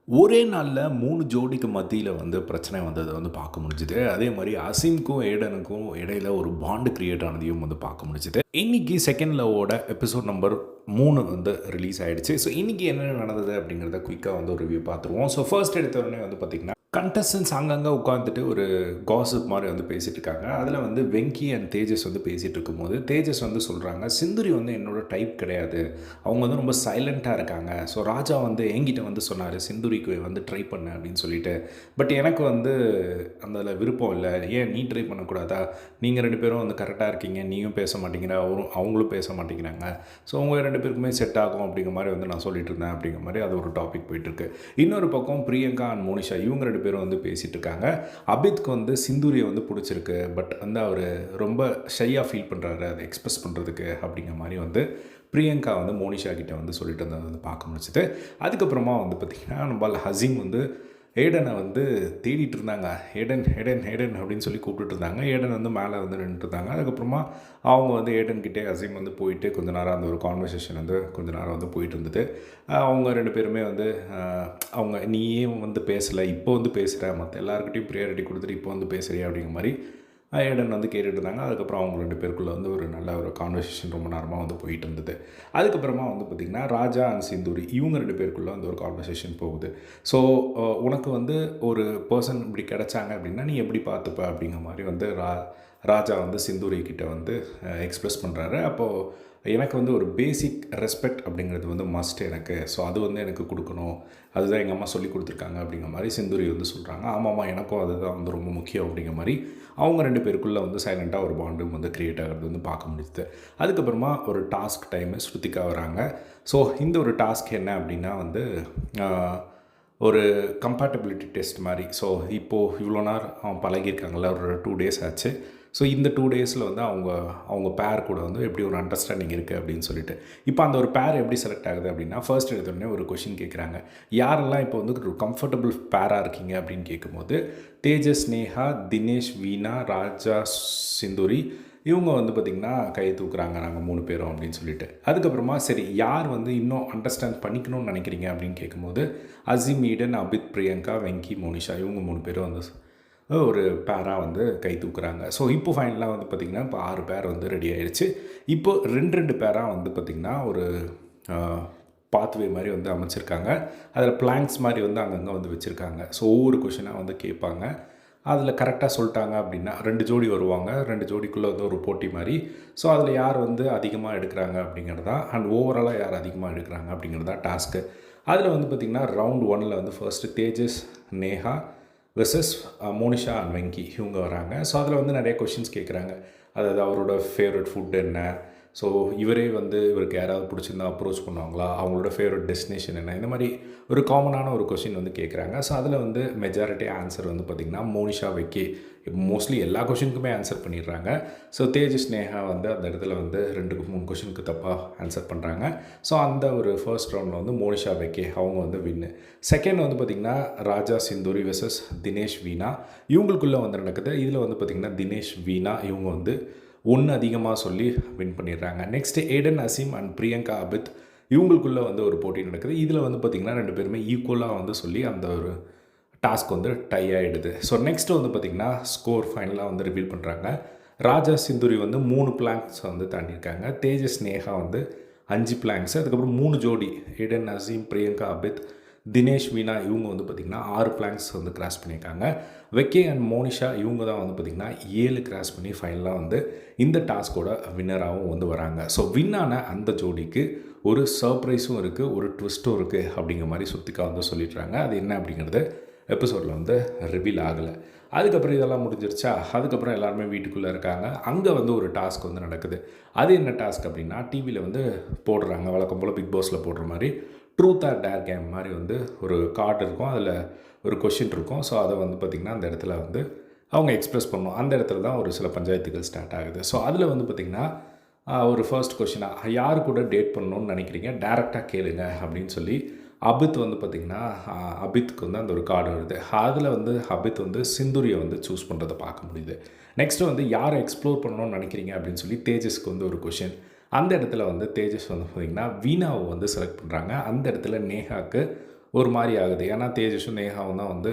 ஒரே நாள்ல 3 ஜோடிக்கு மத்தியில பிரச்சனை வந்தத பார்க்க முடிஞ்சுது. அதே மாரி அசீம்க்கும், ஏடனுக்கும் இடையில ஒரு பாண்ட் கிரியேட் ஆனதையும் பார்க்க முடிஞ்சுது. இன்னைக்கு செகண்ட் லவ்வோட எபிசோட் நம்பர் 3 ரிலீஸ் ஆயிடுச்சு. ஸோ இன்னைக்கு என்ன நடந்தது அப்படிங்கிறத குயிக்கா ஒரு ரிவ்யூ பார்த்துருவோம். ஸோ ஃபர்ஸ்ட் எடுத்த உடனே பார்த்தீங்கன்னா, கண்டஸ்டன்ட்ஸ் அங்கங்க உட்காந்துட்டு ஒரு காசிப் மாரி பேசிட்டு இருக்காங்க. அதில வெங்கி அண்ட் தேஜஸ் பேசிட்டு இருக்கும்போது, தேஜஸ் சொல்றாங்க, "சிந்துரி என்னோட டைப் கிடையாது. அவங்க ரொம்ப சைலண்ட்டா இருக்காங்க. ஸோ ராஜா என்கிட்ட சொன்னாரு, சிந்துரிக்கு ட்ரை பண்ணு அப்படின்னு சொல்லிட்டு. பட் எனக்கு அதில விருப்பம் இல்ல. ஏன் நீ ட்ரை பண்ணக்கூடாதா? நீங்க 2 பேரும் கரெக்ட்டா இருக்கீங்க. நீயும் பேச மாட்டேங்கிற, அவங்களும் பேச மாட்டேங்கிறாங்க. ஸோ உங்க 2 பேருக்குமே செட் ஆகும் அப்படிங்கிற மாரி நான் சொல்லிட்டு இருந்தேன்." அப்படிங்கிற மாரி அது ஒரு டாபிக் போயிட்டுருக்கு. இன்னொரு பக்கம் பிரியங்கா அண்ட் மோனிஷா இவங்க 2 பேரும் பேசிட்டு இருக்காங்க. அபித்க்கு சிந்தூரிய பிடிச்சிருக்கு. பட் அவரு ரொம்ப ஷையா ஃபீல் பண்றாரு. அத எக்ஸ்பிரஸ் பண்றதுக்கு அப்படிங்கிற மாரி பிரியங்கா மோனிஷா கிட்ட சொல்லிட்டு இருந்தத பார்க்க முடிஞ்சுது. அதுக்கப்புறமா பார்த்தீங்கன்னா, நம்ம ஹசீம் ஏடனை தேடிட்டு இருந்தாங்க. ஏடன் ஏடன் ஏடன் அப்படின்னு சொல்லி கூப்பிட்டுட்டு இருந்தாங்க. ஏடன் மேலே நின்றுட்டுருந்தாங்க. அதுக்கப்புறமா அவங்க ஏடன் கிட்டே அசீம் போயிட்டு கொஞ்ச நேரம் அந்த ஒரு கான்வர்சேஷன் கொஞ்ச நேரம் போயிட்டு இருந்தது. அவங்க 2 பேருமே அவங்க நீயே பேசலை, இப்போ பேசுகிற, மற்ற எல்லாருக்கிட்டையும் ப்ரியாரிட்டி கொடுத்துட்டு இப்போ பேசுகிறியா அப்படிங்கிற மாதிரி ஏடன் கேட்டுட்டு இருந்தாங்க. அதுக்கப்புறம் அவங்க 2 பேருக்குள்ளே ஒரு நல்ல ஒரு கான்வர்சேஷன் ரொம்ப நேரமாக போயிட்டு இருந்தது. அதுக்கப்புறமா பார்த்திங்கன்னா, ராஜா அண்ட் சிந்தூரி இவங்க 2 பேருக்குள்ளே ஒரு கான்வர்சேஷன் போகுது. ஸோ உனக்கு ஒரு பர்சன் இப்படி கிடச்சாங்க அப்படின்னா நீ எப்படி பார்த்துப்ப அப்படிங்கிற மாதிரி ராஜா சிந்தூரி கிட்ட எக்ஸ்ப்ரெஸ் பண்ணுறாரு. அப்போது எனக்கு ஒரு பேசிக் ரெஸ்பெக்ட் அப்படிங்கிறது மஸ்ட் எனக்கு. ஸோ அது எனக்கு கொடுக்கணும். அதுதான் எங்கள் அம்மா சொல்லி கொடுத்துருக்காங்க அப்படிங்கிற மாதிரி சிந்தூரி சொல்கிறாங்க. ஆமாம்மா, எனக்கும் அதுதான் ரொம்ப முக்கியம் அப்படிங்கிற மாதிரி அவங்க 2 பேருக்குள்ளே சைலண்ட்டாக ஒரு பாண்டும் க்ரியேட் ஆகிறது பார்க்க முடியுது. அதுக்கப்புறமா ஒரு டாஸ்க் டைமு ஸ்ருதிகா வராங்க. ஸோ இந்த ஒரு டாஸ்க் என்ன அப்படின்னா ஒரு கம்பேட்டபிலிட்டி டெஸ்ட் மாதிரி. ஸோ இப்போது இவ்வளோ நேரம் பழகியிருக்காங்கள, ஒரு 2 டேஸ் ஆச்சு. ஸோ இந்த 2 டேஸில் அவங்க பேர் கூட எப்படி ஒரு அண்டர்ஸ்டாண்டிங் இருக்குது அப்படின்னு சொல்லிட்டு, இப்போ அந்த ஒரு பேர் எப்படி செலக்ட் ஆகுது அப்படின்னா, ஃபர்ஸ்ட் எடுத்தோடனே ஒரு கொஷின் கேட்குறாங்க. யாரெல்லாம் இப்போ ஒரு கம்ஃபர்டபுள் பேராக இருக்கீங்க அப்படின்னு கேட்கும்போது, தேஜஸ், நேஹா, தினேஷ், வீணா, ராஜா, சிந்துரி இவங்க பார்த்திங்கன்னா கையை தூக்குறாங்க, நாங்கள் 3 பேரும் அப்படின்னு சொல்லிட்டு. அதுக்கப்புறமா சரி, யார் இன்னும் அண்டர்ஸ்டாண்ட் பண்ணிக்கணும்னு நினைக்கிறீங்க அப்படின்னு கேட்கும்போது, அசீம், ஈடன், அபித், பிரியங்கா, வெங்கி, மோனிஷா இவங்க 3 பேரும் ஒரு பேராக கை தூக்குறாங்க. ஸோ இப்போ ஃபைனலாக பார்த்திங்கன்னா, இப்போ 6 பேர் ரெடி ஆயிடுச்சு. இப்போ 2 பேராக பார்த்திங்கன்னா ஒரு பாத்வே மாதிரி அமைச்சிருக்காங்க. அதில் பிளாங்க்ஸ் மாதிரி அங்கங்கே வச்சுருக்காங்க. ஸோ ஒவ்வொரு கொஷினாக கேட்பாங்க. அதில் கரெக்டாக சொல்லிட்டாங்க அப்படின்னா 2 ஜோடி வருவாங்க. 2 ஜோடிக்குள்ளே ஒரு போட்டி மாதிரி. ஸோ அதில் யார் அதிகமாக எடுக்கிறாங்க அப்படிங்கிறது தான், அண்ட் ஓவராலாக யார் அதிகமாக எடுக்கிறாங்க அப்படிங்கிறது தான் டாஸ்க்கு. அதில் பார்த்திங்கன்னா ரவுண்ட் 1ல் first Tejas, Neha versus Monisha and Venky இவங்க வராங்க. ஸோ அதில் நிறைய கொஷின்ஸ் கேட்குறாங்க. அதாவது அவரோட ஃபேவரட் ஃபுட் என்ன, ஸோ இவரே இவருக்கு யாராவது பிடிச்சிருந்தா அப்ரோச் பண்ணுவாங்களா, அவங்களோட ஃபேவரட் டெஸ்டினேஷன் என்ன, இந்த மாதிரி ஒரு காமனான ஒரு கொஷின் கேட்குறாங்க. ஸோ அதில் மெஜாரிட்டி ஆன்சர் பார்த்திங்கன்னா மோனிஷா, வெக்கி மோஸ்ட்லி எல்லா கொஷினுக்குமே ஆன்சர் பண்ணிடுறாங்க. ஸோ தேஜஸ், நேஹா அந்த இடத்துல 2-3 கொஷினுக்கு தப்பாக ஆன்சர் பண்ணுறாங்க. ஸோ அந்த ஒரு ஃபர்ஸ்ட் ரவுண்டில் மோனிஷா, வெக்கி அவங்க வின்னு. செகண்ட் பார்த்திங்கன்னா ராஜா, சிந்தூரி வெர்சஸ் தினேஷ், வீணா இவங்களுக்குள்ளே நடக்குது. இதில் பார்த்திங்கன்னா தினேஷ், வீணா இவங்க 1 அதிகமாக சொல்லி வின் பண்ணிடுறாங்க. நெக்ஸ்ட்டு ஏடன், அசீம் அண்ட் பிரியங்கா, அபித் இவங்களுக்குள்ளே ஒரு போட்டி நடக்குது. இதில் பார்த்திங்கன்னா 2 பேருமே ஈக்குவலாக சொல்லி அந்த ஒரு டாஸ்க் டை ஆகிடுது. ஸோ நெக்ஸ்ட்டு பார்த்திங்கன்னா ஸ்கோர் ஃபைனலாக ரிவீல் பண்ணுறாங்க. ராஜா, சிந்துரி 3 பிளாங்க்ஸ் தாண்டியிருக்காங்க. தேஜஸ், நேஹா 5 பிளாங்க்ஸ். அதுக்கப்புறம் 3 ஜோடி ஏடன், அசீம், பிரியங்கா, அபித், தினேஷ், வீணா இவங்க பார்த்திங்கன்னா 6 பிளாங்க்ஸ் கிராஸ் பண்ணியிருக்காங்க. வெக்கே அண்ட் மோனிஷா இவங்க தான் பார்த்திங்கன்னா 7 கிராஸ் பண்ணி ஃபைனலாக இந்த டாஸ்கோட வின்னராகவும் வராங்க. ஸோ வின்னான அந்த ஜோடிக்கு ஒரு சர்ப்ரைஸும் இருக்குது, ஒரு ட்விஸ்ட்டும் இருக்குது அப்படிங்கிற மாதிரி ஸ்ருதிகா சொல்லிடுறாங்க. அது என்ன அப்படிங்கிறது எபிசோடில் ரிவீல் ஆகலை. அதுக்கப்புறம் இதெல்லாம் முடிஞ்சிருச்சா, அதுக்கப்புறம் எல்லாருமே வீட்டுக்குள்ளே இருக்காங்க. அங்கே ஒரு டாஸ்க் நடக்குது. அது என்ன டாஸ்க் அப்படின்னா, டிவியில் போடுறாங்க வழக்கம் போல் பிக் பாஸில் போடுற மாதிரி ட்ரூத் ஆர் டேர் கேம் மாதிரி ஒரு கார்டு இருக்கும். அதில் ஒரு கொஷின் இருக்கும். ஸோ அதை பார்த்திங்கன்னா அந்த இடத்துல அவங்க எக்ஸ்ப்ரெஸ் பண்ணணும். அந்த இடத்துல தான் ஒரு சில பஞ்சாயத்துகள் ஸ்டார்ட் ஆகுது. ஸோ அதில் பார்த்திங்கன்னா ஒரு ஃபர்ஸ்ட் கொஷினாக யார் கூட டேட் பண்ணணும்னு நினைக்கிறீங்க, டேரெக்டாக கேளுங்க அப்படின்னு சொல்லி அபித் பார்த்திங்கன்னா அபித்துக்கு அந்த ஒரு கார்டு வருது. அதில் அபித் சிந்துரியை சூஸ் பண்ணுறதை பார்க்க முடியுது. நெக்ஸ்ட்டு யாரை எக்ஸ்ப்ளோர் பண்ணணும்னு நினைக்கிறீங்க அப்படின்னு சொல்லி தேஜஸ்க்கு ஒரு கொஷின். அந்த இடத்துல தேஜஸ் பார்த்திங்கன்னா வீணாவை செலக்ட் பண்ணுறாங்க. அந்த இடத்துல நேஹாவுக்கு ஒரு மாதிரி ஆகுது. ஏன்னா தேஜஸும் நேஹாவும் தான் வந்து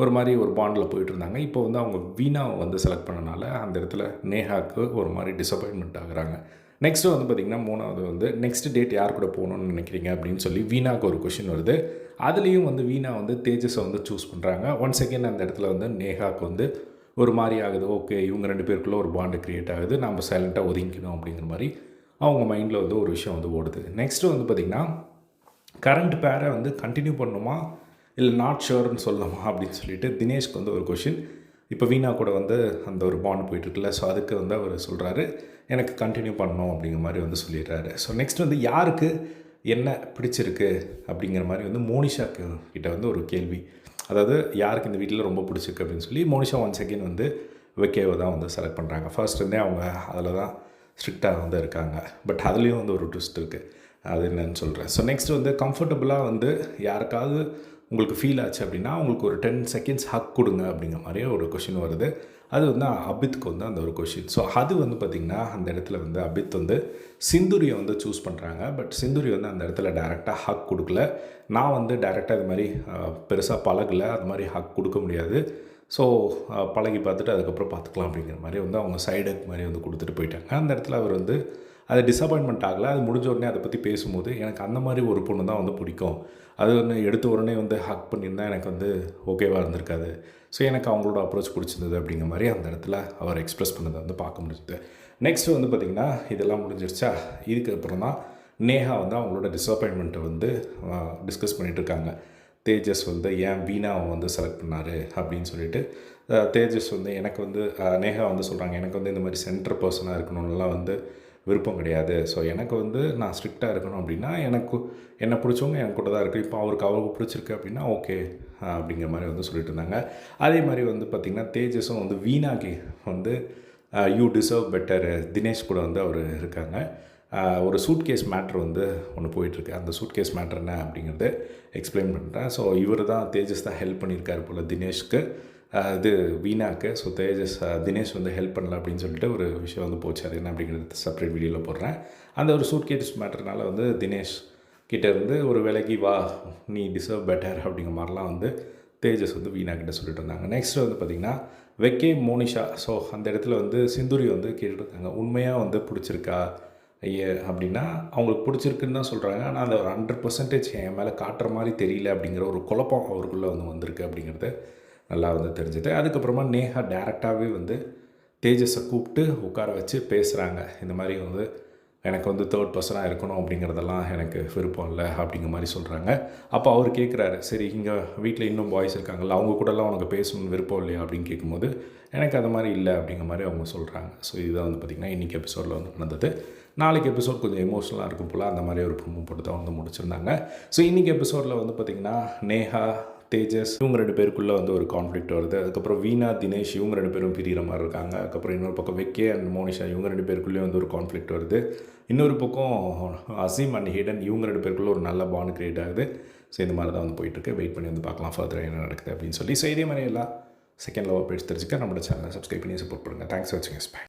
ஒரு மாதிரி ஒரு பாண்டில் போயிட்டுருந்தாங்க. இப்போ வந்து அவங்க வீணாவை வந்து செலக்ட் பண்ணனால அந்த இடத்துல நேஹாவுக்கு ஒரு மாதிரி டிசப்பாயின்மெண்ட் ஆகுறாங்க. நெக்ஸ்ட்டு வந்து பார்த்திங்கன்னா 3வது வந்து நெக்ஸ்ட் டேட் யார் கூட போகணுன்னு நினைக்கிறீங்க அப்படின்னு சொல்லி வீணாவுக்கு ஒரு கொஷின் வருது. அதுலேயும் வந்து வீணா வந்து தேஜஸை வந்து சூஸ் பண்ணுறாங்க. ஒன்ஸ் அகெயின் அந்த இடத்துல வந்து நேஹாவுக்கு வந்து ஒரு மாதிரி ஆகுது. ஓகே, இவங்க 2 பேருக்குள்ளே ஒரு பாண்டு க்ரியேட் ஆகுது, நம்ம சைலண்ட்டாக ஒதுங்கிக்கணும் அப்படிங்கிற மாதிரி அவங்க மைண்டில் வந்து ஒரு விஷயம் வந்து ஓடுது. நெக்ஸ்ட்டு வந்து பார்த்திங்கன்னா கரண்ட் பேரை வந்து கண்டினியூ பண்ணணுமா இல்லை நாட் ஷுவர்னு சொல்லலாமா அப்படின்னு சொல்லிட்டு தினேஷ்க்கு வந்து ஒரு கொஷின். இப்போ வீணா கூட வந்து அந்த ஒரு பாண்ட் போயிட்டுருக்குல்ல, ஸோ அதுக்கு வந்து அவர் சொல்கிறாரு எனக்கு கண்டினியூ பண்ணணும் அப்படிங்கிற மாதிரி வந்து சொல்லிடுறாரு. ஸோ நெக்ஸ்ட் வந்து யாருக்கு என்ன பிடிச்சிருக்கு அப்படிங்கிற மாதிரி வந்து மோனிஷாக்கு கிட்ட வந்து ஒரு கேள்வி. அதாவது யாருக்கு இந்த வீட்டில் ரொம்ப பிடிச்சிருக்கு அப்படின்னு சொல்லி மோனிஷா ஒன் செகண்ட் வந்து விக்கேவை தான் வந்து செலக்ட் பண்ணுறாங்க. ஃபர்ஸ்ட் இருந்தே அவங்க அதில் தான் ஸ்ட்ரிக்டாக வந்து இருக்காங்க. பட் அதுலேயும் வந்து ஒரு ட்விஸ்ட் இருக்குது, அது என்னன்னு சொல்கிறேன். ஸோ நெக்ஸ்ட் வந்து கம்ஃபர்டபுளாக வந்து யாருக்காவது உங்களுக்கு ஃபீல் ஆச்சு அப்படின்னா உங்களுக்கு ஒரு 10 செகண்ட்ஸ் ஹக் கொடுங்க அப்படிங்கிற மாதிரியே ஒரு கொஷின் வருது. அது வந்து அபித்துக்கு வந்து அந்த ஒரு கொஷின். ஸோ அது வந்து பார்த்திங்கன்னா அந்த இடத்துல வந்து அபித் வந்து சிந்துரியை வந்து சூஸ் பண்ணுறாங்க. பட் சிந்துரி வந்து அந்த இடத்துல டைரெக்டாக ஹக் கொடுக்கல. நான் வந்து டைரெக்டாக இது மாதிரி பெருசாக பழகலை, அது மாதிரி ஹக் கொடுக்க முடியாது, ஸோ பழகி பார்த்துட்டு அதுக்கப்புறம் பார்த்துக்கலாம் அப்படிங்கிற மாதிரி வந்து அவங்க சைடு மாதிரி வந்து கொடுத்துட்டு போயிட்டாங்க. அந்த இடத்துல அவர் வந்து அது டிசப்பாயின்மெண்ட் ஆகலை. அது முடிஞ்ச உடனே அதை பற்றி பேசும்போது எனக்கு அந்த மாதிரி ஒரு பொண்ணு தான் வந்து பிடிக்கும், அது ஒன்று எடுத்த உடனே வந்து ஹக் பண்ணியிருந்தால் எனக்கு வந்து ஓகேவாக இருந்திருக்காது, ஸோ எனக்கு அவங்களோட அப்ரோச் பிடிச்சிருந்தது அப்படிங்கிற மாதிரி அந்த இடத்துல அவர் எக்ஸ்ப்ரெஸ் பண்ணதை வந்து பார்க்க முடிஞ்சுது. நெக்ஸ்ட்டு வந்து பார்த்திங்கன்னா இதெல்லாம் முடிஞ்சிருச்சா, இதுக்கப்புறம் தான் நேஹா வந்து அவங்களோட டிசப்பாயின்மெண்ட்டை வந்து டிஸ்கஸ் பண்ணிகிட்ருக்காங்க. தேஜஸ் வந்து ஏன் வீணாவை வந்து செலக்ட் பண்ணார் அப்படின்னு சொல்லிட்டு தேஜஸ் வந்து எனக்கு வந்து நேஹா வந்து சொல்கிறாங்க எனக்கு வந்து இந்த மாதிரி சென்டர் பர்சனாக இருக்கணும்லாம் வந்து விருப்பம் கிடையாது, ஸோ எனக்கு வந்து நான் ஸ்ட்ரிக்டாக இருக்கணும் அப்படின்னா என்னை பிடிச்சவங்க என் கூட தான் இருக்குது, இப்போ அவருக்கு பிடிச்சிருக்கு அப்படின்னா ஓகே அப்படிங்கிற மாதிரி வந்து சொல்லிட்டு இருந்தாங்க. அதே மாதிரி வந்து பார்த்திங்கன்னா தேஜஸும் வந்து வீணாக்கு வந்து யூ டிசர்வ் பெட்டர் தினேஷ் கூட வந்து அவர் இருக்காங்க. ஒரு சூட்கேஸ் மேட்ரு வந்து ஒன்று போயிட்டுருக்கு. அந்த சூட்கேஸ் மேட்ரு என்ன அப்படிங்கிறது எக்ஸ்பிளைன் பண்ணுறேன். ஸோ இவர் தான் தேஜஸ் தான் ஹெல்ப் பண்ணியிருக்காரு போல் தினேஷ்க்கு, இது வீணாக்கு. ஸோ தினேஷ் வந்து ஹெல்ப் பண்ணல அப்படின்னு சொல்லிட்டு ஒரு விஷயம் வந்து போச்சு. அது என்ன அப்படிங்கிறது செப்பரேட் வீடியோவில் போடுறேன். அந்த ஒரு சூட்கேஸ் மேட்டர்னால வந்து தினேஷ் கிட்டேருந்து ஒரு விலைக்கு வா நீ டிசர்வ் பெட்டர் அப்படிங்கிற மாதிரிலாம் வந்து தேஜஸ் வந்து வீணா கிட்ட சொல்லிட்டு இருந்தாங்க. நெக்ஸ்ட்டு வந்து பார்த்திங்கன்னா வெக்கே மோனிஷா. ஸோ அந்த இடத்துல வந்து சிந்துரி வந்து கேட்டுருக்காங்க உண்மையாக வந்து பிடிச்சிருக்கா அப்படின்னா அவங்களுக்கு பிடிச்சிருக்குன்னு தான் சொல்கிறாங்க. ஆனால் அந்த ஒரு 100% என் மேலே காட்டுற மாதிரி தெரியல அப்படிங்கிற ஒரு குழப்பம் அவருக்குள்ளே வந்து வந்திருக்கு அப்படிங்கிறது நல்லா வந்து தெரிஞ்சுது. அதுக்கப்புறமா நேஹா டேரெக்டாகவே வந்து தேஜஸை கூப்பிட்டு உட்கார வச்சு பேசுகிறாங்க. இந்த மாதிரி வந்து எனக்கு வந்து தேர்ட் பர்சனாக இருக்கணும் அப்படிங்கிறதெல்லாம் எனக்கு விருப்பம் இல்லை அப்படிங்கிற மாதிரி சொல்கிறாங்க. அப்போ அவர் கேட்குறாரு, சரி இங்கே வீட்டில் இன்னும் பாய்ஸ் இருக்காங்கல்ல, அவங்க கூடலாம் உனக்கு பேசணும்னு விருப்பம் இல்லையா அப்படின்னு கேட்கும்போது எனக்கு அது மாதிரி இல்லை அப்படிங்கிற மாதிரி அவங்க சொல்கிறாங்க. ஸோ இதுதான் வந்து பார்த்திங்கன்னா இன்றைக்கி எபிசோடில் வந்து நடந்தது. நாளைக்கு எபிசோட் கொஞ்சம் எமோஷனலாக இருக்கும் போல், அந்த மாதிரி ஒரு ப்ரோமோ போட்டு தான் வந்து முடிச்சிருந்தாங்க. ஸோ இன்றைக்கி எபிசோடில் வந்து பார்த்திங்கன்னா நேஹா தேஜஸ் இவங்க 2 பேருக்குள்ளே வந்து ஒரு கான்ஃப்ளிக்ட் வருது. அதுக்கப்புறம் வீணா தினேஷ் இவங்க 2 பேரும் பிரிகிற மாதிரி இருக்காங்க. அதுக்கப்புறம் இன்னொரு பக்கம் வெக்கே அண்ட் மோனிஷா இவங்க 2 பேருக்குள்ளேயே வந்து ஒரு கான்ஃப்ளிக்ட் வருது. இன்னொரு பக்கம் அசீம் அண்ட் ஹிடன் இவங்க 2 பேருக்குள்ளே ஒரு நல்ல பாண்ட் க்ரியேட் ஆகுது. ஸோ இந்த மாதிரி தான் வந்து போயிட்டுருக்கு. வெயிட் பண்ணி வந்து பார்க்கலாம் ஃபர்தராக என்ன நடக்குது அப்படின்னு சொல்லி. ஸோ இதே மாதிரி எல்லாம் செகண்ட் லவ் அப்டேட்ஸ் தெரிஞ்சுக்க நம்மளோட சேனலை சப்ஸ்கிரைப் பண்ணி சப்போர்ட் பண்ணுங்கள். தேங்க்ஸ் ஃபார் வாட்சிங். பை.